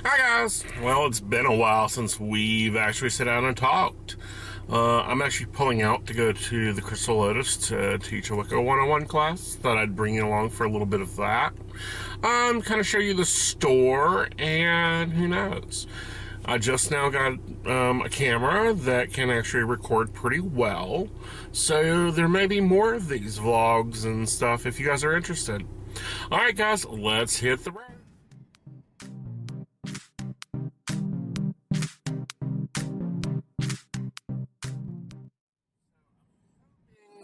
Hi guys! Well, it's been a while since we've actually sat down and talked. I'm actually pulling out to go to the Crystal Lotus to teach a Wicca 101 class. Thought I'd bring you along for a little bit of that. Kind of show you the store, and who knows. I just now got a camera that can actually record pretty well, so there may be more of these vlogs and stuff if you guys are interested. Alright guys, let's hit the road.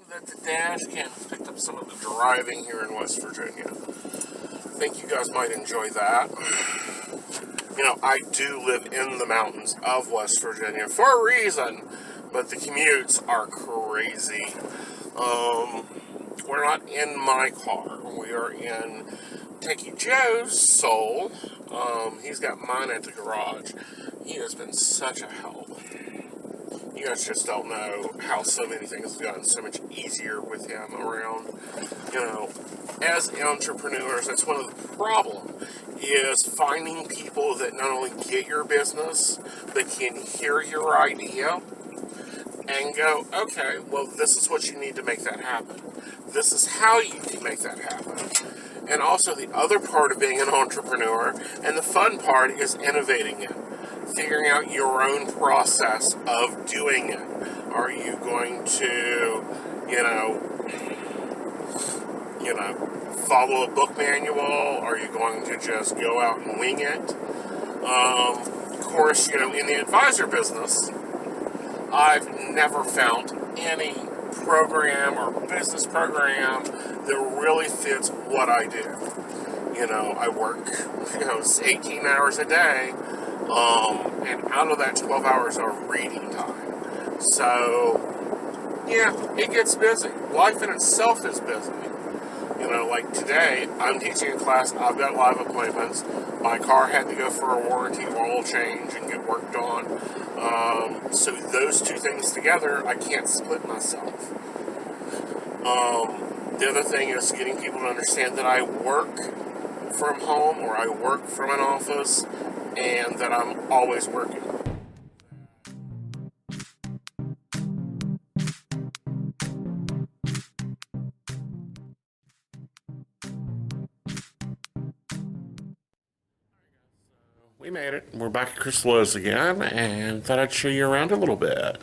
That the dash cam has picked up some of the driving here in West Virginia. I think you guys might enjoy that. You know, I do live in the mountains of West Virginia for a reason, but the commutes are crazy. We're not in my car. We are in Techie Joe's soul. He's got mine at the garage. He has been such a help. You guys just don't know how so many things have gotten so much easier with him around. You know, as entrepreneurs, that's one of the problems, is finding people that not only get your business, but can hear your idea and go, okay, well, this is what you need to make that happen. This is how you can make that happen. And also the other part of being an entrepreneur, and the fun part, is innovating it. Figuring out your own process of doing it. Are you going to, follow a book manual? Are you going to just go out and wing it? Of course, in the advisor business, I've never found any program or business program that really fits what I do. I work, 18 hours a day. And out of that, 12 hours are reading time. So, yeah, it gets busy. Life in itself is busy. Like today, I'm teaching a class, I've got live appointments. My car had to go for a warranty oil change and get worked on. So those two things together, I can't split myself. The other thing is getting people to understand that I work from home or I work from an office, and that I'm always working. We made it. We're back at Crystal Lotus again, and thought I'd show you around a little bit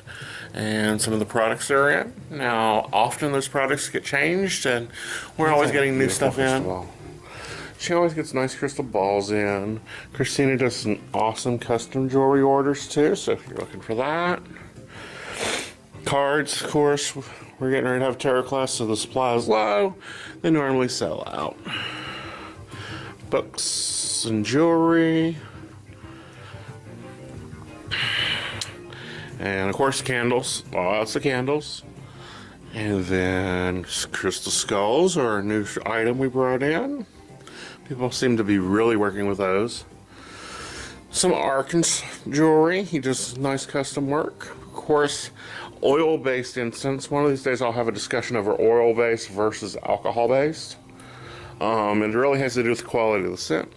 and some of the products they're in. Now, often those products get changed, and we're always getting new stuff in. She always gets nice crystal balls in. Christina does some awesome custom jewelry orders too, so if you're looking for that. Cards, of course, we're getting ready to have tarot class, so the supply is low. They normally sell out. Books and jewelry. And of course candles, lots of candles. And then crystal skulls are a new item we brought in. People seem to be really working with those. Some Arkan's jewelry. He does nice custom work. Of course, oil-based incense. One of these days I'll have a discussion over oil-based versus alcohol-based. It really has to do with the quality of the scent.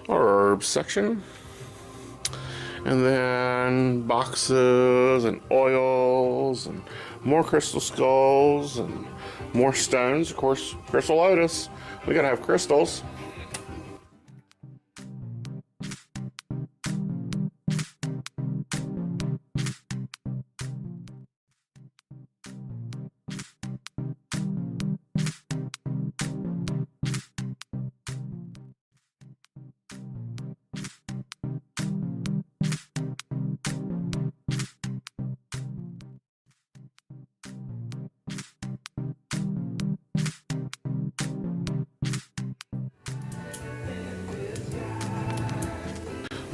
Our herbs section. And then boxes and oils and more crystal skulls and more stones. Of course, Crystal Lotus. We gotta have crystals.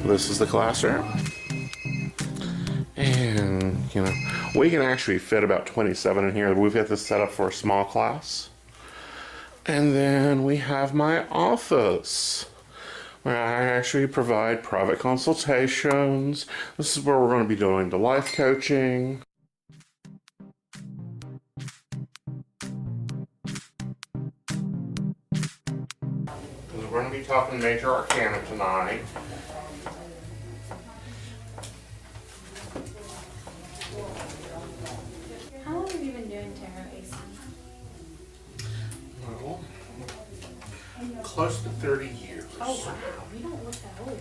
This is the classroom. And, we can actually fit about 27 in here. We've got this set up for a small class. And then we have my office, where I actually provide private consultations. This is where we're going to be doing the life coaching. We're going to be talking Major Arcana tonight. close to 30 years. Oh wow, you don't look that old.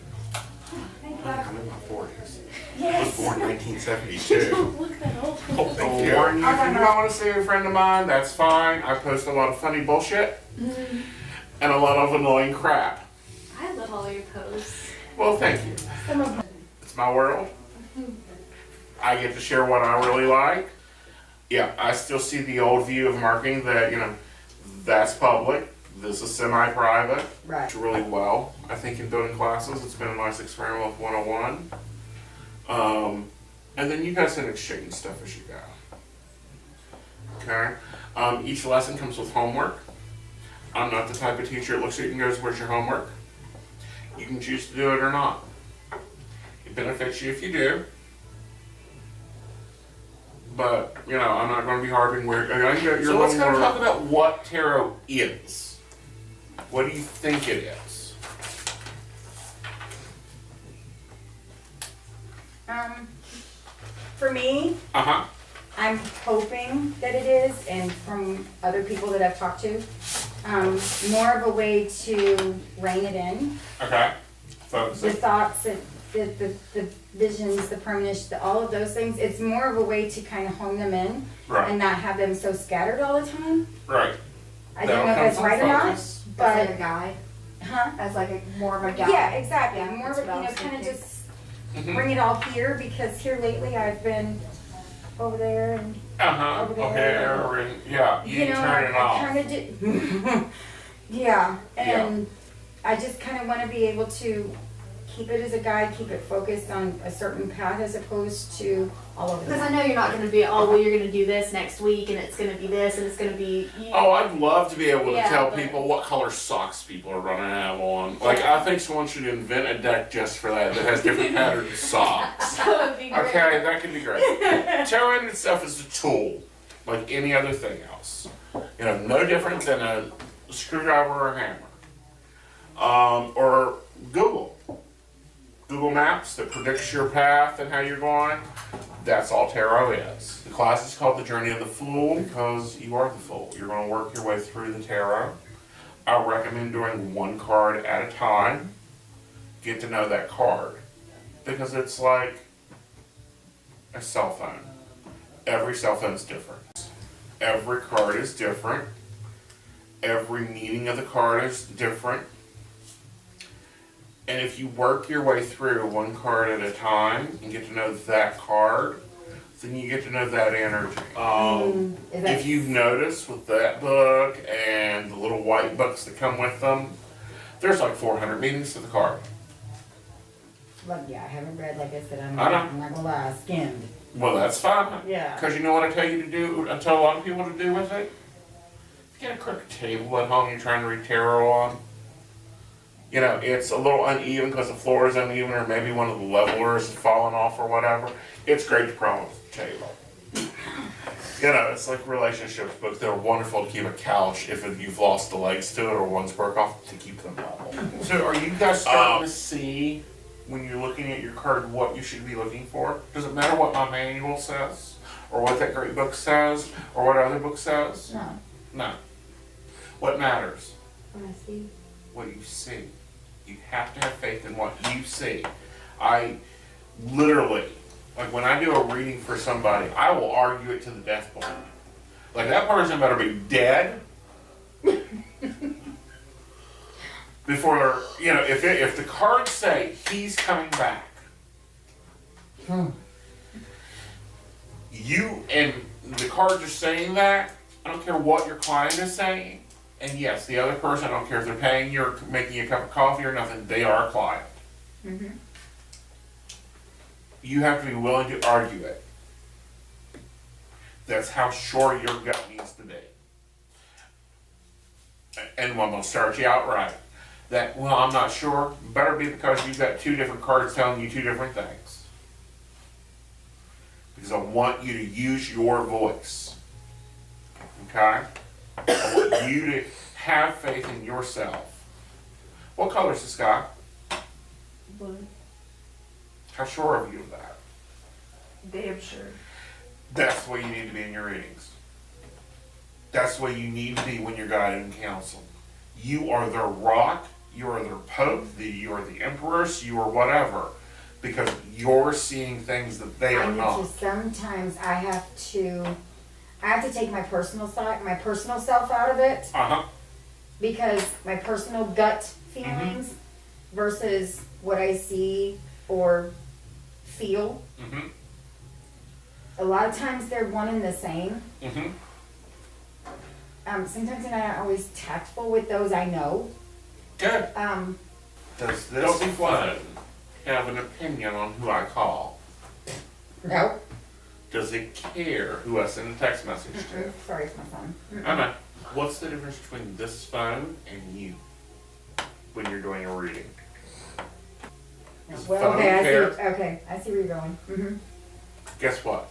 I'm in my 40s. Yes. I was born in You 1972. don't look that old. Oh, thank you. If you don't want to see a friend of mine, that's fine. I post a lot of funny bullshit and a lot of annoying crap. I love all your posts. Well, thank you. Some of them. It's my world. I get to share what I really like. Yeah, I still see the old view of marketing that, you know, that's public. This is semi-private. Right. It's really well, I think, in building classes. It's been a nice experiment with 101. And then you guys can exchange stuff as you go. Okay? Each lesson comes with homework. I'm not the type of teacher that looks at you and goes, where's your homework? You can choose to do it or not. It benefits you if you do. But, you know, I'm not going to be harping where... So let's kind of talk about what tarot is. What do you think it is? For me, Uh-huh. I'm hoping that it is, and from other people that I've talked to, more of a way to rein it in. Okay. Focus The it. thoughts, the visions, the premonitions, all of those things. It's more of a way to kind of hone them in Right. and not have them so scattered all the time. Right. I don't know if that's right or not, As like a but, guide. huh? As like a more of a guide. Yeah, exactly. Yeah, More of that's a, what I you know, was kind of thinking. just Mm-hmm. bring it all here, because here lately I've been over there and Uh-huh. over there. Okay, and yeah, you know, turn it I off. kind of did. Yeah, and I just kind of want to be able to keep it as a guide, keep it focused on a certain path as opposed to all over the Because I map. know you're not going to be, oh, well, you're going to do this next week, and it's going to be this, and it's going to be. Oh, I'd love to be able to Yeah, tell but- people what color socks people are running out on. Like, I think someone should invent a deck just for that has different patterned socks. That would be great. Okay, that could be great. Tarot in itself is a tool, like any other thing else. You know, no different than a screwdriver or a hammer. Or Google. Google Maps that predicts your path and how you're going. That's all tarot is. The class is called The Journey of the Fool because you are the fool. You're going to work your way through the tarot. I recommend doing one card at a time. Get to know that card. Because it's like a cell phone. Every cell phone is different. Every card is different. Every meaning of the card is different. And if you work your way through one card at a time and get to know that card, then you get to know that energy. Is that- If you've noticed with that book and the little white books that come with them, there's like 400 meanings to the card. Well, yeah, I haven't read, like I said, I'm I know. not gonna lie, I skimmed. Well, that's fine. Yeah. Because you know what I tell you to do, I tell a lot of people to do with it? If you got a crooked table at home you're trying to read tarot on, you know, it's a little uneven because the floor is uneven or maybe one of the levelers has fallen off or whatever. It's great to prone with the table. You know, it's like relationships books. They're wonderful to keep a couch if you've lost the legs to it or one's broke off to keep them level. So are you guys starting to see when you're looking at your card what you should be looking for? Does it matter what my manual says? Or what that great book says? Or what other book says? No, No. What matters? when I see. What you see. You have to have faith in what you see. I literally, like when I do a reading for somebody, I will argue it to the death point. Like that person better be dead before, you know, if the cards say he's coming back, you and the cards are saying that, I don't care what your client is saying. And yes, the other person, I don't care if they're paying you or making you a cup of coffee or nothing, they are a client. You have to be willing to argue it. That's how sure your gut needs to be. And one will start you out right. That, well, I'm not sure, better be because you've got two different cards telling you two different things. Because I want you to use your voice. Okay? I want you to have faith in yourself. What color is the sky? Blue. How sure are you of that? Damn sure. That's the way you need to be in your readings. That's the way you need to be when you're guided and counseled. You are their rock, you are their pope, you are the empress, you are whatever. Because you're seeing things that they I are need not. to, sometimes I have to take my personal side, my personal self out of it, Uh-huh. because my personal gut feelings versus what I see or feel. Mm-hmm. A lot of times they're one and the same. Mm-hmm. Sometimes I'm not always tactful with those I know. Good. Does Does this phone have an opinion on who I call? No. Does it care who I send a text message to? Sorry, it's my phone. I know. What's the difference between this phone and you when you're doing a reading? Does the Well, phone okay, I care? see. Okay, I see where you're going. Mm-hmm. Guess what?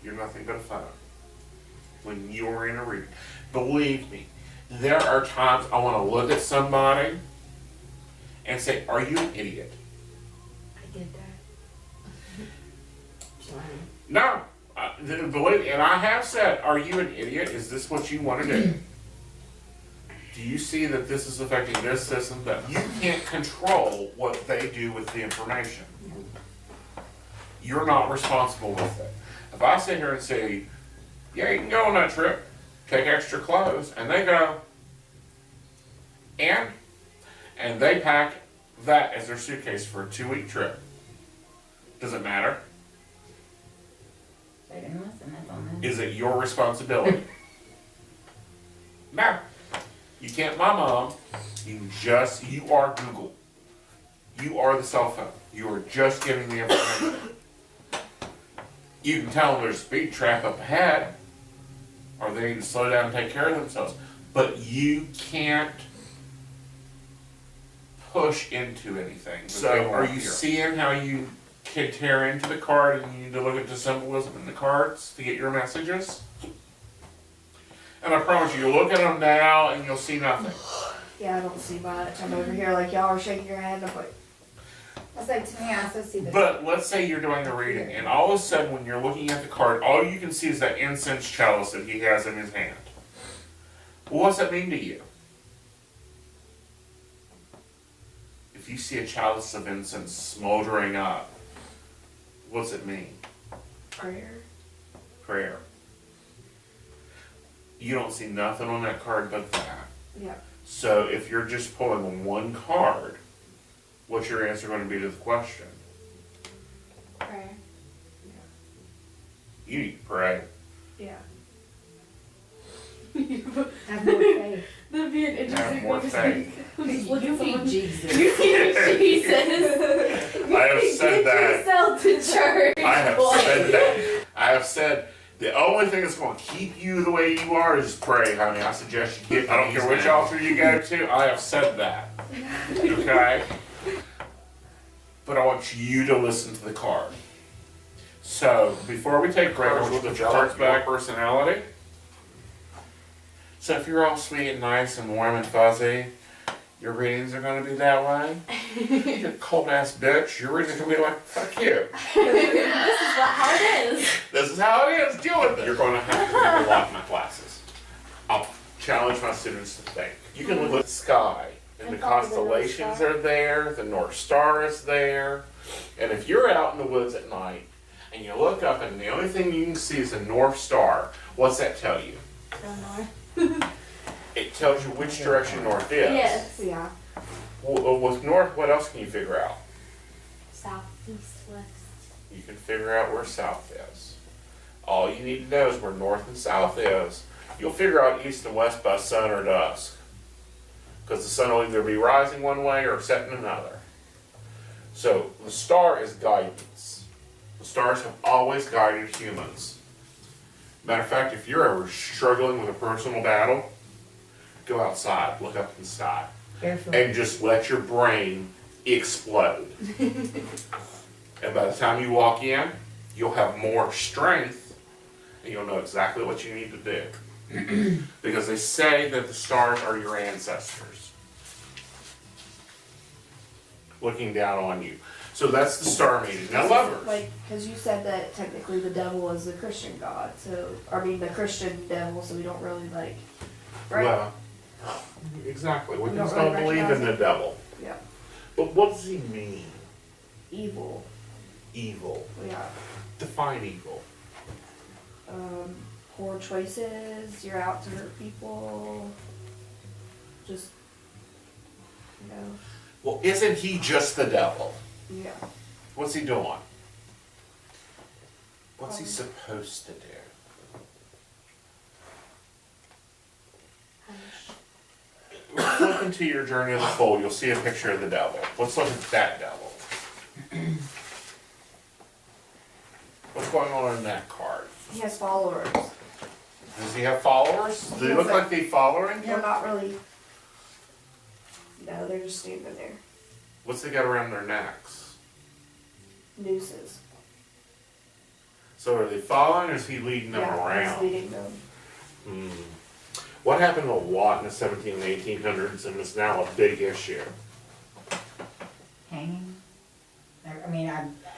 You're nothing but a phone when you're in a reading. Believe me, there are times I want to look at somebody and say, "Are you an idiot?" I did that. No. Believe me, and I have said, "Are you an idiot? Is this what you want to do? Do you see that this is affecting this system? That you can't control what they do with the information. You're not responsible with it. If I sit here and say, yeah, you can go on that trip, take extra clothes, and they go, and they pack that as their suitcase for a 2-week trip. Does it matter? They didn't listen, that's on them. Is it your responsibility? No. You can't, my mom, you are Google. You are the cell phone. You are just giving the information. You can tell them there's a speed trap up ahead, or they need to slow down and take care of themselves. But you can't push into anything. So are you seeing how you can tear into the card and you need to look at the symbolism in the cards to get your messages? And I promise you, you'll look at them now and you'll see nothing. Yeah, I don't see much. I'm over here like y'all are shaking your head. I'm like, It's like, to me, I also see the. But let's say you're doing a reading, and all of a sudden when you're looking at the card, all you can see is that incense chalice that he has in his hand. Well, what's that mean to you? If you see a chalice of incense smoldering up, what's it mean? prayer. Prayer. You don't see nothing on that card but that. Yeah. So if you're just pulling one card, what's your answer going to be to the question? Prayer. You need to pray. Yeah. Have more faith. That'd be an Have interesting more way to faith. speak. Just look at someone. Jesus. You need Jesus. I have said that. Yourself to church. I have said that. I have said the only thing that's going to keep you the way you are is pray, honey. I suggest you get. I don't care which altar you go to. I have said that. Okay. But I want you to listen to the card. So before we take break, I want you to develop your personality. So if you're all sweet and nice and warm and fuzzy, your readings are going to be that way. You're a cold ass bitch. Your readings are going to be like, fuck you. This is how it is. This is how it is. Deal with it. You're going to have to read a lot in my classes. I'll challenge my students to think. You can look at the sky, and the constellations are there. The North Star is there. And if you're out in the woods at night, and you look up, and the only thing you can see is the North Star, what's that tell you? Don't know. It tells you which direction north is. Yes. Yeah. Well, with north, what else can you figure out? South, east, west. You can figure out where south is. All you need to know is where north and south is. You'll figure out east and west by sun or dusk. Because the sun will either be rising one way or setting another. So the star is guidance. The stars have always guided humans. Matter of fact, if you're ever struggling with a personal battle, go outside, look up in the sky, and just let your brain explode. And by the time you walk in, you'll have more strength, and you'll know exactly what you need to do. Because they say that the stars are your ancestors looking down on you. So that's the star meeting. Now, lovers. Like, because you said that technically the devil is the Christian god, so I mean the Christian devil, so we don't really like. Right. Well, Exactly. We Wiccans don't really don't believe in recognize the it. devil. Yeah. But what does he mean? Evil. Evil. Yeah. Define evil. Poor choices. You're out to hurt people. Just, you know. Well, isn't he just the devil? Yeah. What's he doing? What's he supposed to do? Flip into your Journey of the Fold, you'll see a picture of the devil. Let's look at that devil. What's going on in that card? He has followers. Does he have followers? Do they look like they following They're him? not really. No, they're just standing there. What's they got around their necks? Nooses. So are they following or is he leading them Yeah, around? he's leading them. Hmm. What happened a lot in the 17 and 1800s and is now a big issue? Hanging? I mean,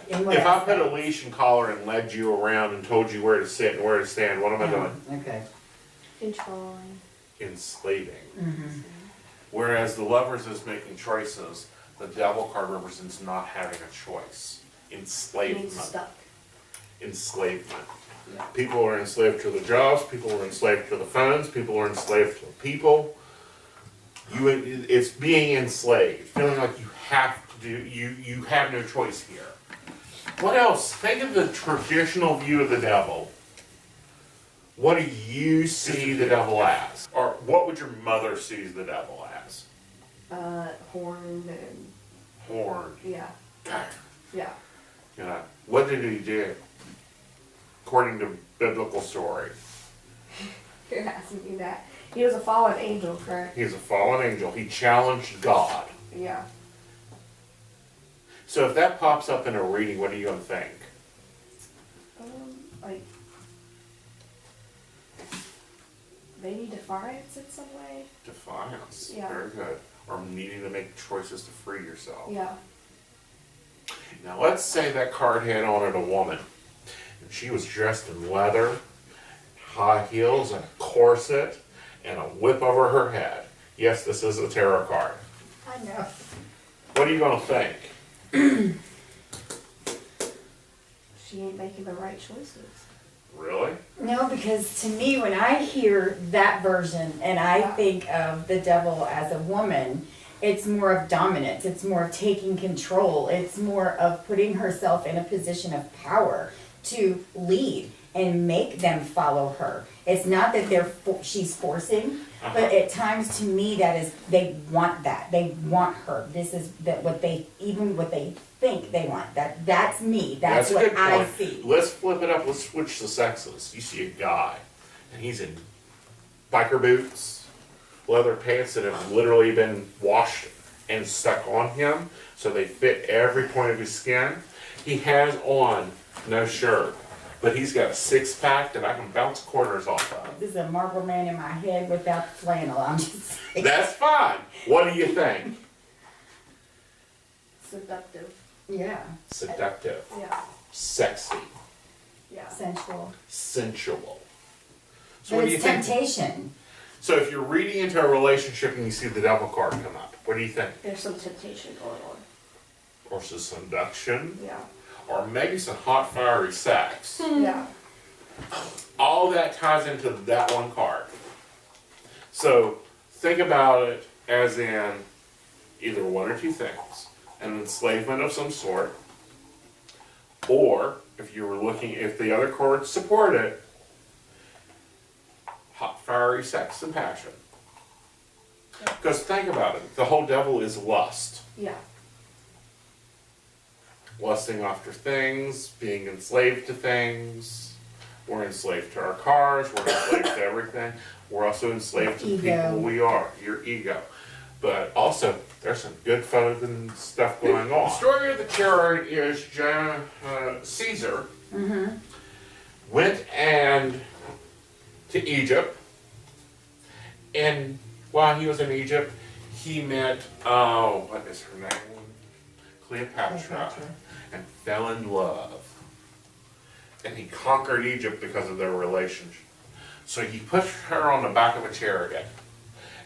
in what If I put a aspect? leash and collar and led you around and told you where to sit and where to stand, what am I doing? Okay. Controlling. Enslaving. Mm-hmm. Whereas the lovers is making choices, the devil card represents not having a choice. Being Enslavement. stuck. Enslavement. Yeah. People are enslaved to the jobs, people are enslaved to the phones, people are enslaved to the people. It's being enslaved, feeling like you have to do, you have no choice here. What else? Think of the traditional view of the devil. What do you see the devil as? Or what would your mother see the devil as? Horned and Horned. yeah, God. yeah. You know, what did he do? According to biblical story. You're asking me that. He was a fallen angel, correct? He's a fallen angel. He challenged God. Yeah. So if that pops up in a reading, what are you going to think? Like maybe defiance in some way. Defiance. Yeah. Very good. Or needing to make choices to free yourself. Yeah. Now let's say that card had on it a woman. And she was dressed in leather, high heels, and a corset, and a whip over her head. Yes, this is a tarot card. I know. What are you going to think? She ain't making the right choices. Really? No, because to me, when I hear that version and I Yeah. think of the devil as a woman, it's more of dominance. It's more of taking control. It's more of putting herself in a position of power to lead and make them follow her. It's not that she's forcing, but at times to me that is, they want that. They want her. This is that what they think they want. That's me. That's a what good I point. see. Let's flip it up. Let's switch the sexes. You see a guy, and he's in biker boots, leather pants that have literally been washed and stuck on him, so they fit every point of his skin. He has on no shirt, but he's got a six-pack that I can bounce quarters off of. This is a Marlboro Man in my head without the flannel. I'm just saying. That's fine. What do you think? Seductive. Yeah. Seductive, Yeah. sexy, Yeah. Sensual. sensual. So But what do you it's think? temptation. So if you're reading into a relationship and you see the devil card come up, what do you think? There's some temptation going on. Or some seduction, Yeah. or maybe some hot, fiery sex. Yeah. All that ties into that one card. So think about it as in either one or two things. An enslavement of some sort, or if you were looking, if the other cards support it, hot, fiery sex and passion. Because think about it, the whole devil is lust. Yeah. Lusting after things, being enslaved to things. We're enslaved to our cars, we're enslaved to everything. We're also enslaved to the Ego. people we are, your ego. But also, there's some good fun and stuff going on. The story of the tarot is Caesar went to Egypt, and while he was in Egypt, he met, what is her name? Cleopatra, and fell in love. And he conquered Egypt because of their relationship. So he pushed her on the back of a chariot,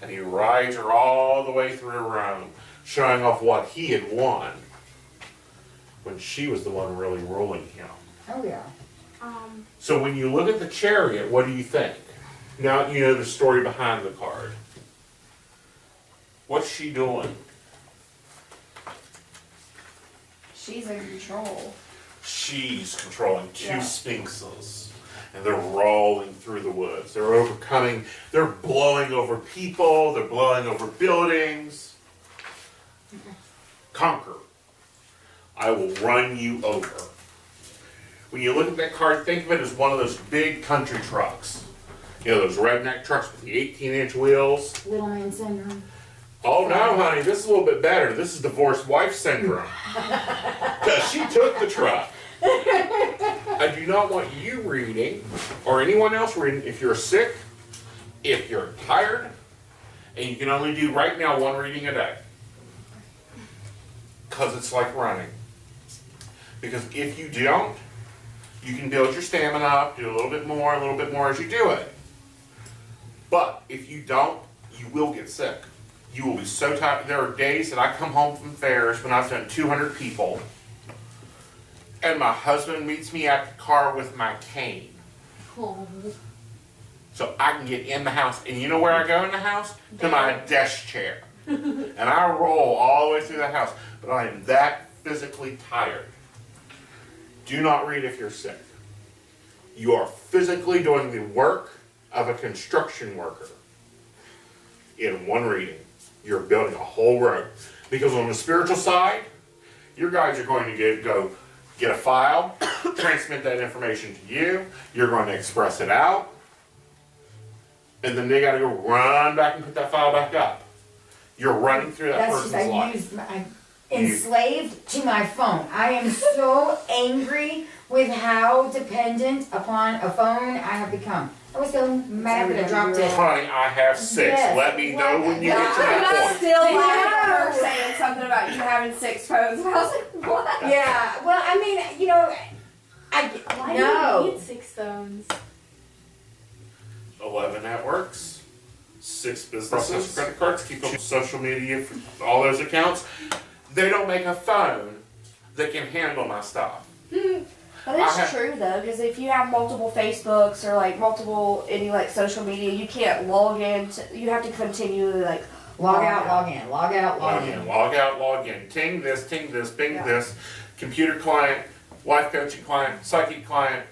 And he rides her all the way through Rome, showing off what he had won, when she was the one really ruling him. Oh yeah. So when you look at the chariot, what do you think? Now you know the story behind the card. What's she doing? She's in control. She's controlling two Yeah. sphinxes. And they're rolling through the woods. They're overcoming, they're blowing over people, they're blowing over buildings. Conquer. I will run you over. When you look at that card, think of it as one of those big country trucks. You know, those redneck trucks with the 18-inch wheels. Little man syndrome. Oh no, honey, this is a little bit better. This is divorced wife syndrome. Because she took the truck. I do not want you reading, or anyone else reading, if you're sick, if you're tired, and you can only do right now one reading a day. Because it's like running. Because if you don't, you can build your stamina up, do a little bit more as you do it. But if you don't, you will get sick. You will be so tired. There are days that I come home from fairs when I've done 200 people, and my husband meets me at the car with my cane. Oh. So I can get in the house. And you know where I go in the house? To my desk chair. And I roll all the way through the house. But I am that physically tired. Do not read if you're sick. You are physically doing the work of a construction worker. In one reading, you're building a whole road. Because on the spiritual side, your guys are going to go get a file, transmit that information to you, you're going to express it out, and then they got to go run back and put that file back up. You're running through that That's just, person's life. I'm enslaved to my phone. I am so angry with how dependent upon a phone I have become. I was so mad that I dropped it. Honey, I have 6. Yes. Let me know when you get to And I that point. still Yeah. laughed at her saying something about you having 6 phones. And I was like, what? Yeah, well, I mean, you know, Why do no. you need 6 phones? 11 networks, 6 businesses, credit cards, keep up with social media for all those accounts. They don't make a phone that can handle my stuff. But it's true though, because if you have multiple Facebooks or like multiple any like social media, you can't log in. You have to continually like Log out, log in, log out, log Log in. in, log out, log in. Ting this, ping Yeah. this. Computer client, life coaching client, psychic client.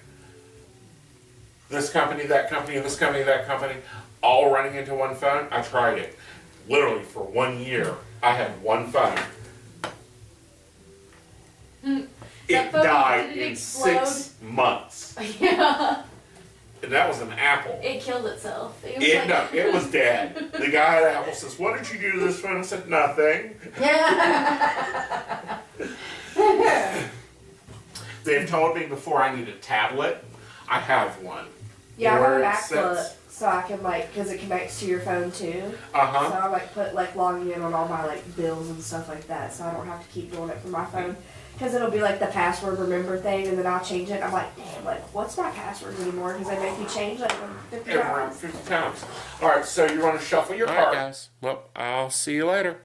This company, that company, this company, that company. All running into one phone. I tried it. Literally for 1 year, I had one phone. It That phone, died did it in explode? 6 months. Yeah. And that was an Apple. It killed itself. It was It was dead. The guy at Apple says, "What did you do to this phone?" I said, "Nothing." They've told me before I need a tablet. I have one. yeah, I Where have it an MacBook, sits. so I can like because it connects to your phone too. So Uh-huh. I like put like logging in on all my like bills and stuff like that, so I don't have to keep doing it from my phone. Because it'll be like the password remember thing, and then I'll change it. And I'm like, damn, like what's my passwords anymore? Because they make you change like 50 Every times. 50 times. All right, so you want to shuffle your cards. All right, guys. Well, I'll see you later.